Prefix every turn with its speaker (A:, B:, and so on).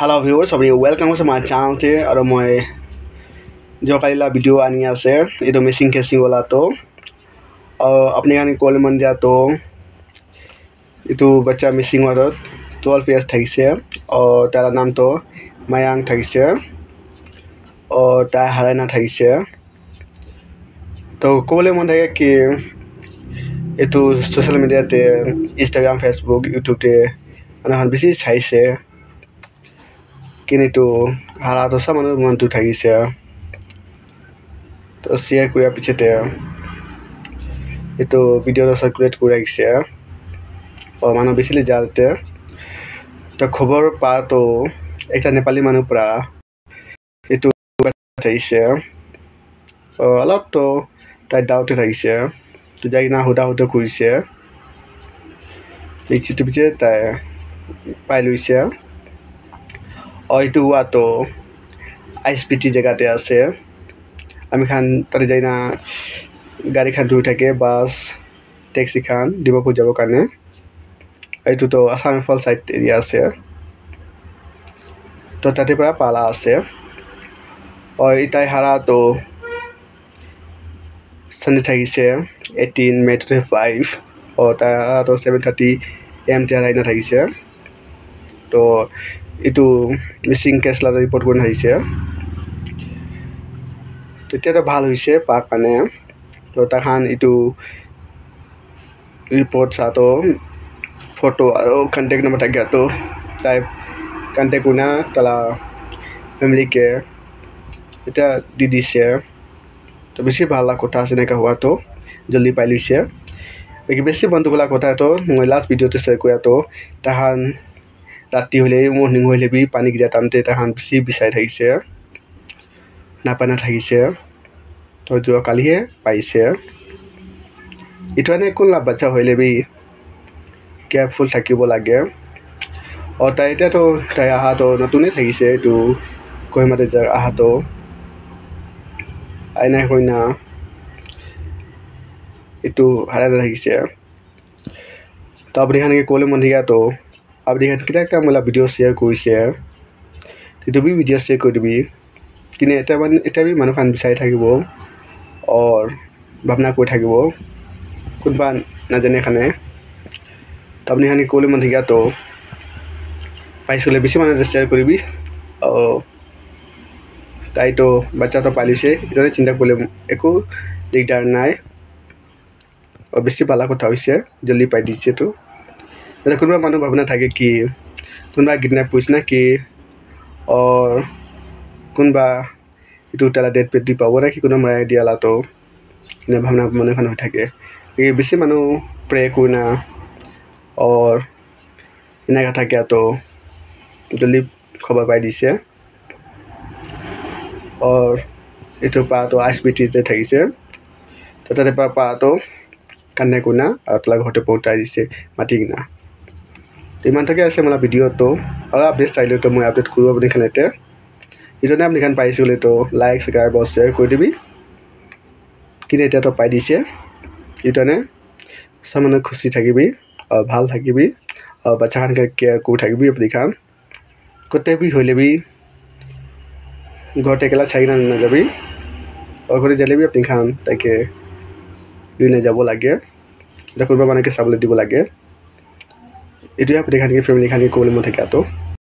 A: Hello viewers, welcome to my channel here. और मैं जो कालीला वीडियो आनी है से ये तो मिसिंग केसिंग वाला तो और अपने यहाँ कॉल मन जा तो ये तो बच्चा मिसिंग वाला 12 years था इसे और तारा नाम तो मयांक था इसे और तारा हराना था इसे तो कॉल मन था कि ये तो सोशल मीडिया ते इंस्टाग्राम फेसबुक यूट्यूब ते अनहन बेसी छाइसे किन्तु हारा तो सब मन तो थाकिसे तो शेयर करा पिछे ये तो वीडियो सर्कुलेट कराइसे और मानव बेसिले जाते तो खबर पा तो एक नेपाली मानुह पुरा ये तो थाइसे और अलग तो ताई डाउट थाइसे तो जाई ना हुदा हुदा करिसे एक चिट पिछे ताई पाइ लइसे और ये हुआ तो आईएसपीटी जगह ते आसे आमी खान तारे जाइना गाड़ी खान दुई थाके बास टैक्सी खान डिमापुर जाबो कारणे एटु तो आसाम फल साइड एरिया आसे तो ताते परा पाला आसे और इताई हारा तो संडे थाकिसे 18 May 2025 और ता तो 7:30 AM ते आइना थाकिसे तो इटु मिसिंग केस ला रिपोर्ट करन हाइसे तो ভাল হৈছে পাক মানে তো তাহান ইটু রিপোর্ট সাতো ফটো আর কন্টাক্ট নাম্বার থাকে তো তাই কন্টাক্ট কোনা তালা ফ্যামিলি কে এটা দি দিছে তো বেশি ভালো কথা আছে না হওয়া তো জলদি পাই লইছে বাকি বেশি বন্ধুগুলা কথা তো মই লাস্ট ভিডিওতে শেয়ার করা তো তাহান রাতি হলে মর্নিং হলে বি পানি গিরা টানতে তাহান বেশি বিচাই থাকিছে नापाना थाकिसे तो जो कालिहे पाइसे इटने कोन बच्चा होइले भी केयरफुल থাকিব লাগে और ताई तो ताई आहा तो नतुने थाकिसे तो कोई मते जा आहा तो आइना होइना इटु हारा थाकिसे तो अपनी खान के कोले मन दिया तो अपनी खान किता का मला वीडियो शेयर करिसे तो भी वीडियो शेयर कर दिबी किने এটা भी मानुह खान बिचारि থাকিব और भावना कर থাকিব कोनबा नाजाने खाने तो अपनी खान कोले मन थिगा तो पाइसले बेसी मानुह शेयर करिबी और ताई तो बच्चा तो पालिसे इतने चिंता करले एको दिगदार नाय और बेसी भाला कथा होइसे जल्दी पाइ दिसे तो कोनबा मानुह भावना थाके कि कोनबा किडनैप करिस ना कि और कोनबा इटु ताला डेट पे दी पाबो ना कि कोनो मराय दियाला तो इने भावना मन खान हो थाके ये बेसी मानुह प्रे करना और इना कथा क्या तो जल्दी खबर पाइ दिसे और इटु पा तो आईएसपीटी ते थाकिसे तो ताते पा तो कान्ने कोना और तला घटे पहुंचाइ दिसे माटी किना तो इमान थाके आसे मला भिडियो तो और अपडेट चाइले तो मैं अपडेट करू अपनी खानते इटने अपनी खान पाइसे तो लाइक सब्सक्राइब और शेयर कर दिबी किने तो पाइ दिसे इटने सामान्य खुशी থাকিবি और ভাল থাকিবি और बच्चा खान के केयर कर থাকিবি अपनी खान कते भी होले भी घटे केला छाइना न जाबी और घरे जाले भी अपनी खान ताके लिने जाबो लागे देखो माने के साबले दिबो लागे इटु अपनी खान के फैमिली खान के कोले मन थाके तो